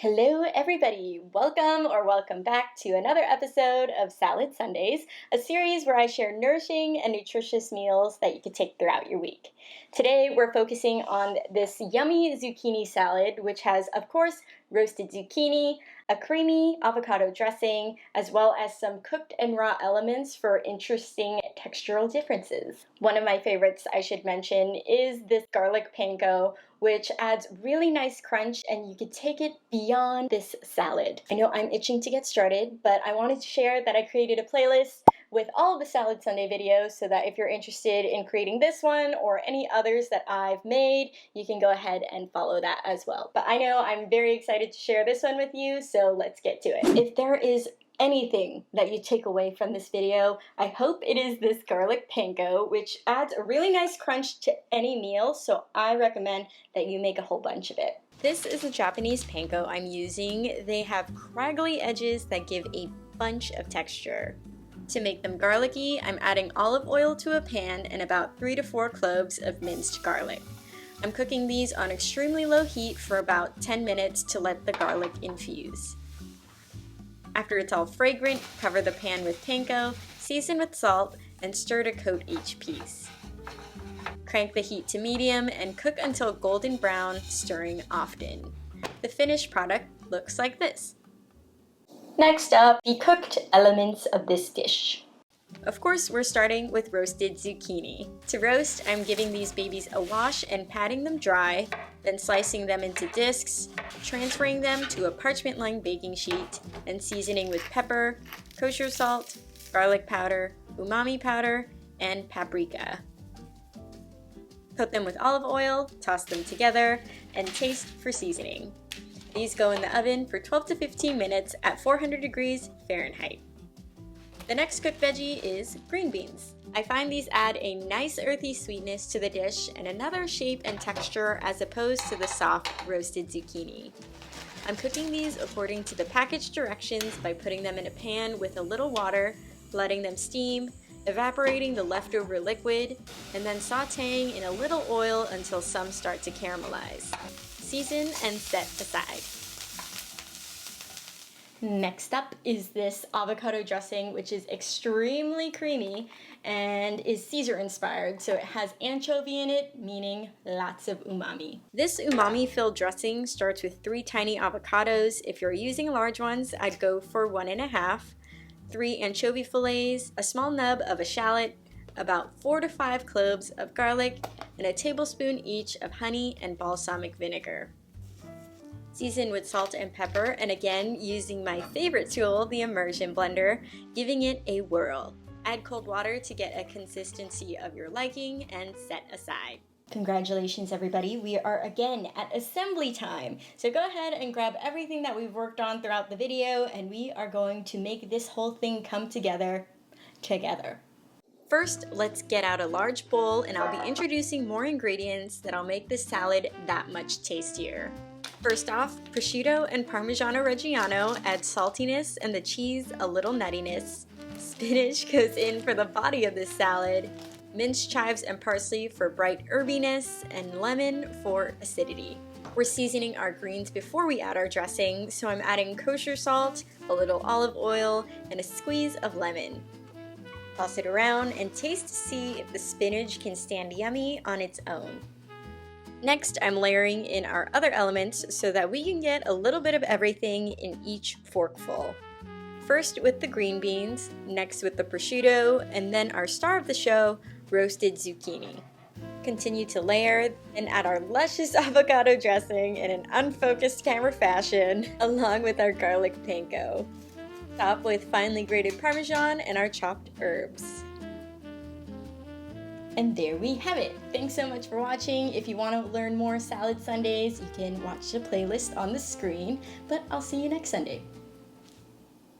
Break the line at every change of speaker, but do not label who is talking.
Hello everybody! Welcome back to another episode of Salad Sundays, a series where I share nourishing and nutritious meals that you can take throughout your week. Today we're focusing on this yummy zucchini salad, which has, of course, roasted zucchini, a creamy avocado dressing, as well as some cooked and raw elements for interesting textural differences. One of my favorites, I should mention, is this garlic panko, which adds really nice crunch, and you could take it beyond this salad. I know I'm itching to get started, but I wanted to share that I created a playlist with all of the Salad Sunday videos so that if you're interested in creating this one or any others that I've made, you can go ahead and follow that as well. But I know I'm very excited to share this one with you, so let's get to it. If there is anything that you take away from this video, I hope it is this garlic panko, which adds a really nice crunch to any meal, so I recommend that you make a whole bunch of it. This is a Japanese panko I'm using. They have craggly edges that give a bunch of texture. To make them garlicky, I'm adding olive oil to a pan and about 3 to 4 cloves of minced garlic. I'm cooking these on extremely low heat for about 10 minutes to let the garlic infuse. After it's all fragrant, cover the pan with panko, season with salt, and stir to coat each piece. Crank the heat to medium and cook until golden brown, stirring often. The finished product looks like this. Next up, the cooked elements of this dish. Of course, we're starting with roasted zucchini. To roast, I'm giving these babies a wash and patting them dry, then slicing them into discs, transferring them to a parchment-lined baking sheet, and seasoning with pepper, kosher salt, garlic powder, umami powder, and paprika. Coat them with olive oil, toss them together, and taste for seasoning. These go in the oven for 12 to 15 minutes at 400 degrees Fahrenheit. The next cooked veggie is green beans. I find these add a nice earthy sweetness to the dish and another shape and texture as opposed to the soft roasted zucchini. I'm cooking these according to the package directions by putting them in a pan with a little water, letting them steam, evaporating the leftover liquid, and then sauteing in a little oil until some start to caramelize. Season and set aside. Next up is this avocado dressing, which is extremely creamy and is Caesar inspired, so it has anchovy in it, meaning lots of umami. This umami filled dressing starts with 3 tiny avocados. If you're using large ones, I'd go for 1.5, 3 anchovy fillets, a small nub of a shallot, about 4 to 5 cloves of garlic, and a tablespoon each of honey and balsamic vinegar. Season with salt and pepper, and again using my favorite tool, the immersion blender, giving it a whirl. Add cold water to get a consistency of your liking and set aside. Congratulations everybody, we are again at assembly time. So go ahead and grab everything that we've worked on throughout the video, and we are going to make this whole thing come together. First, let's get out a large bowl, and I'll be introducing more ingredients that'll make this salad that much tastier. First off, prosciutto and Parmigiano Reggiano add saltiness and the cheese a little nuttiness. Spinach goes in for the body of this salad. Minced chives and parsley for bright herbiness, and lemon for acidity. We're seasoning our greens before we add our dressing, so I'm adding kosher salt, a little olive oil, and a squeeze of lemon. Toss it around and taste to see if the spinach can stand yummy on its own. Next, I'm layering in our other elements so that we can get a little bit of everything in each forkful. First with the green beans, next with the prosciutto, and then our star of the show, roasted zucchini. Continue to layer and add our luscious avocado dressing in an unfocused camera fashion, along with our garlic panko. Top with finely grated Parmesan and our chopped herbs. And there we have it. Thanks so much for watching. If you want to learn more Salad Sundays, you can watch the playlist on the screen, but I'll see you next Sunday.